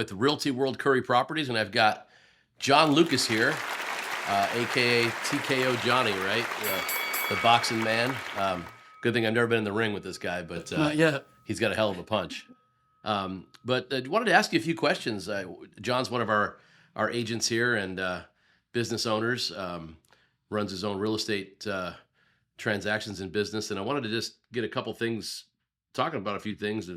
with Realty World Curri Properties, and I've got John Lukas here, aka TKO Johnny, right? The boxing man. Good thing I've never been in the ring with this guy, but Not yet. he's got a hell of a punch. But I wanted to ask you a few questions. John's one of our agents here and business owners, runs his own real estate transactions in business. And I wanted to just get a couple things, talking about a few things.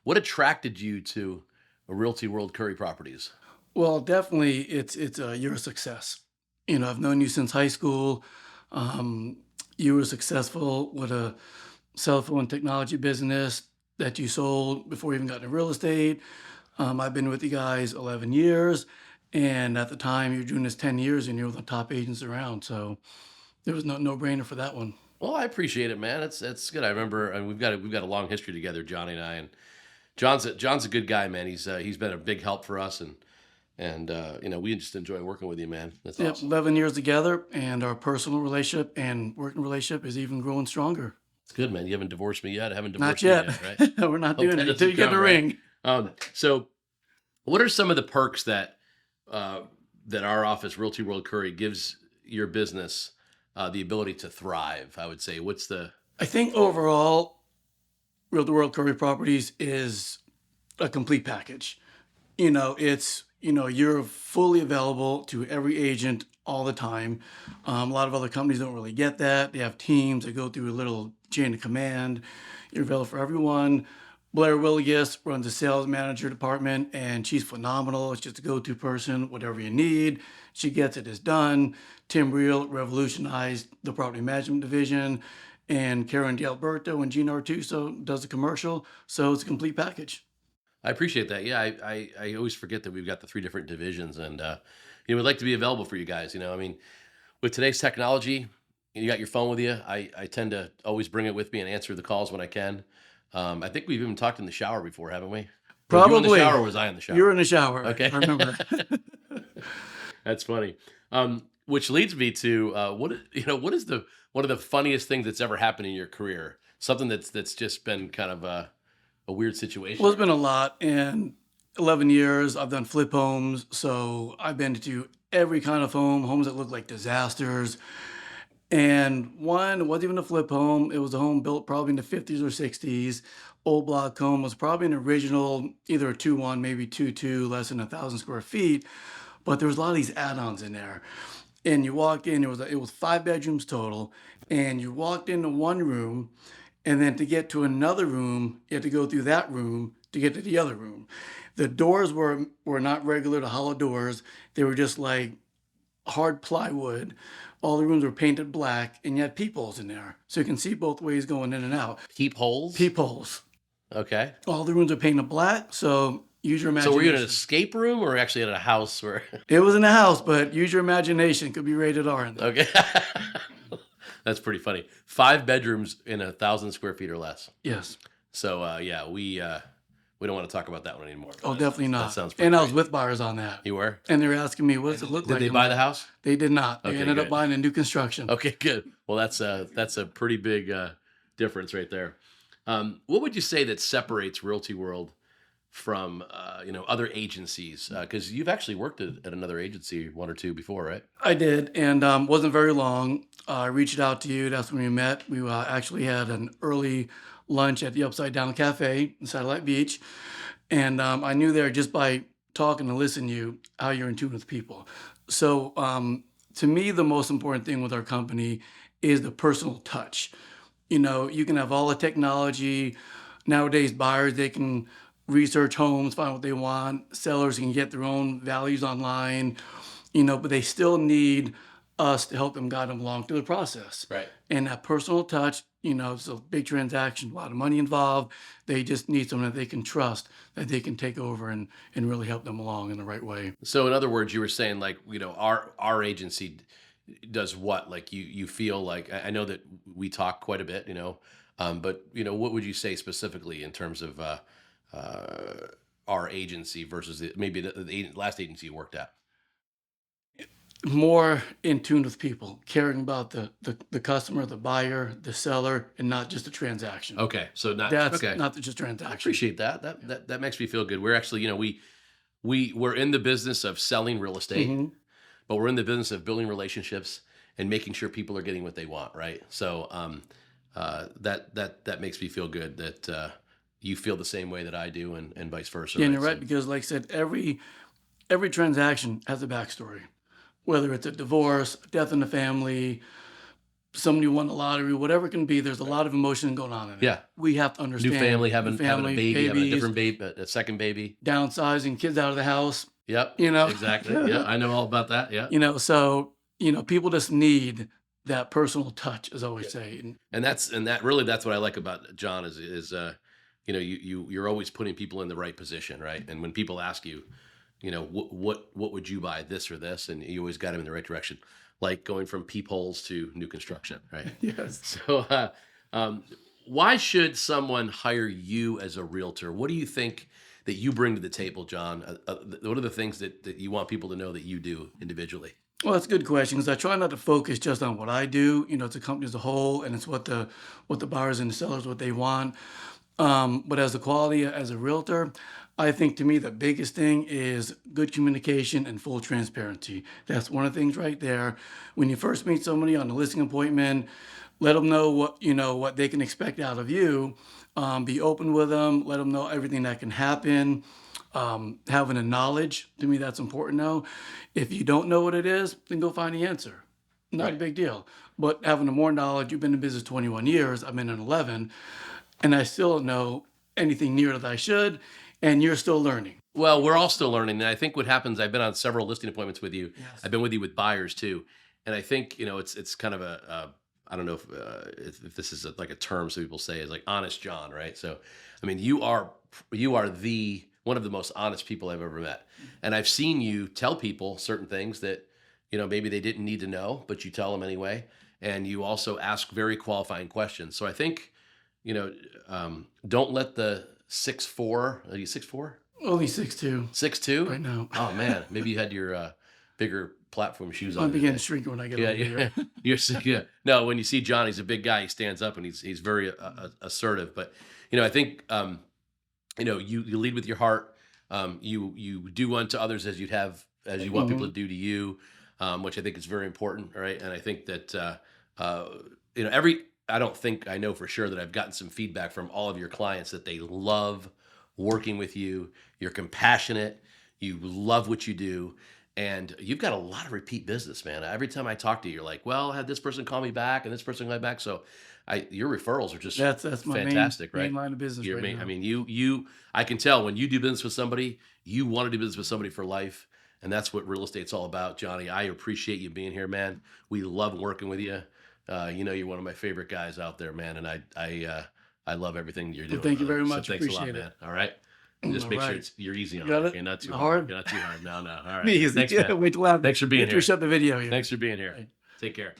What attracted you to Realty World Curri Properties? Well, definitely, it's you're a success. I've known you since high school. You were successful with a cell phone technology business that you sold before you even got into real estate. I've been with you guys 11 years, and at the time you were doing this 10 years, and you were the top agents around. So there was no brainer for that one. Well, I appreciate it, man. It's good. I remember, and we've got a long history together, Johnny and I. And John's a good guy, man. He's been a big help for us, and we just enjoy working with you, man. That's awesome. 11 years together, and our personal relationship and working relationship is even growing stronger. It's good, man. You haven't divorced me yet. I haven't Not divorced yet. you yet, right? We're not doing it until you get the ring. So, what are some of the perks that our office, Realty World Curri, gives your business the ability to thrive? I would say. I think overall, Realty World Curri Properties is a complete package. You're fully available to every agent all the time. A lot of other companies don't really get that. They have teams that go through a little chain of command. You're available for everyone. Blair Willigus runs the sales manager department, and she's phenomenal. It's just a go-to person, whatever you need. She gets it, it's done. Tim Reel revolutionized the property management division, and Karen D'Alberto and Gina Artuso does the commercial. So it's a complete package. I appreciate that. Yeah, I always forget that we've got the three different divisions, and we'd like to be available for you guys. With today's technology, you got your phone with you. I tend to always bring it with me and answer the calls when I can. I think we've even talked in the shower before, haven't we? Probably. Were you in the shower, or was I in the shower? You were in the shower. Okay. I remember. That's funny. Which leads me to what is one of the funniest things that's ever happened in your career? Something that's just been kind of a weird situation. Well, it's been a lot. In 11 years, I've done flip homes. So I've been to every kind of homes that look like disasters. And one wasn't even a flip home. It was a home built probably in the 50s or 60s. Old block home, was probably an original, either a 2-1, maybe 2-2, less than 1,000 square feet. But there was a lot of these add-ons in there. And you walk in, it was 5 bedrooms total. And you walked into one room, and then to get to another room, you had to go through that room to get to the other room. The doors were not regular, the hollow doors. They were just like hard plywood. All the rooms were painted black, and you had peepholes in there. So you can see both ways going in and out. Peepholes? Peepholes. Okay. All the rooms are painted black, so use your imagination. So were you in an escape room or actually in a house where... It was in a house, but use your imagination. Could be rated R in there. Okay. That's pretty funny. 5 bedrooms in 1,000 square feet or less. Yes. So, we don't want to talk about that one anymore. Oh, definitely not. That sounds pretty And great. I was with buyers on that. You were? And they were asking me, what does it look like? Did they buy the house? They did not. They Okay, ended good. up buying a new construction. Okay, good. Well, that's a pretty big difference right there. What would you say that separates Realty World from other agencies? Because you've actually worked at another agency, one or two before, right? I did, and wasn't very long. I reached out to you. That's when we met. We actually had an early lunch at the Upside Down Cafe in Satellite Beach. And I knew there just by talking and listening to you how you're in tune with people. So to me, the most important thing with our company is the personal touch. You can have all the technology. Nowadays, buyers, they can research homes, find what they want. Sellers can get their own values online, but they still need us to help them guide them along through the process. Right. And that personal touch, it's a big transaction, a lot of money involved. They just need someone that they can trust, that they can take over and really help them along in the right way. So in other words, you were saying our agency does what? Like you feel like, I know that we talk quite a bit, but what would you say specifically in terms of our agency versus maybe the last agency you worked at? More in tune with people, caring about the customer, the buyer, the seller, and not just the transaction. Okay, so not That's okay. not just transaction. I appreciate that. That makes me feel good. We're actually, we're in the business of selling real estate, Hmm. but we're in the business of building relationships and making sure people are getting what they want, right? So that makes me feel good that you feel the same way that I do, and vice versa, Yeah, and you're right? right So because, like I said, every transaction has a backstory. Whether it's a divorce, death in the family, somebody won the lottery, whatever it can be, there's a lot of emotion going on in it. yeah, We have to new understand family, new having a family, baby, having a babies, different baby, a second baby. downsizing, kids out of the house, Yep, you know. exactly. Yeah, I know all about that. Yeah. So, people just need that personal touch, as I always say. And And that's what I like about John is you're always putting people in the right position, right? And when people ask you, what would you buy, this or this, and you always got them in the right direction, like going from peepholes to new construction, right? yes. So um, why should someone hire you as a realtor? What do you think that you bring to the table, John? What are the things that you want people to know that you do individually? Well, that's a good question because I try not to focus just on what I do. It's a company as a whole, and it's what the buyers and the sellers what they want. But as a quality as a realtor, I think to me the biggest thing is good communication and full transparency. That's one of the things right there. When you first meet somebody on the listing appointment, let them know what they can expect out of you. Be open with them. Let them know everything that can happen. Having a knowledge, to me, that's important now. If you don't know what it is, then go find the answer. Not a Right. big deal. But having a more knowledge, you've been in business 21 years, I've been in 11, and I still don't know anything near that I should, and you're still learning. Well, we're all still learning, and I think what happens. I've been on several listing appointments with you. Yes. I've been with you with buyers too, and I think it's kind of I don't know if this is like a term some people say is like honest John, right? So, I mean, you are the one of the most honest people I've ever met, and I've seen you tell people certain things that maybe they didn't need to know, but you tell them anyway, and you also ask very qualifying questions. So I think you know don't let the 6'4", are you 6'4"? Only 6'2" 6'2"? right now. Oh man, maybe you had your bigger platform shoes I'm on beginning today. to shrink when I get Yeah, older yeah. here. Yeah. No, when you see John, he's a big guy. He stands up and he's very assertive. But I think you lead with your heart. You do unto others as you want people Hmm. to do to you, which I think is very important, right? And I think that uh, every I don't think I know for sure that I've gotten some feedback from all of your clients that they love working with you. You're compassionate. You love what you do. And you've got a lot of repeat business, man. Every time I talk to you, you're like, "Well, I had this person call me back, and this person call me back." So, your referrals are just That's my main fantastic, main right? line of business right I now. mean, I can tell when you do business with somebody, you want to do business with somebody for life, and that's what real estate's all about, Johnny. I appreciate you being here, man. We love working with you. You're one of my favorite guys out there, man, and I love everything you're Well, doing, thank you brother. very So much. thanks a lot, Appreciate it. man. All right, just All make sure right. you're easy You on it. got it? Okay, not too Not hard. hard? You're not too hard. No, no. All right. Easy. Thanks, man. Wait till I Thanks for being wait till we here. shut the video here. Thanks for being here. Right. Take care.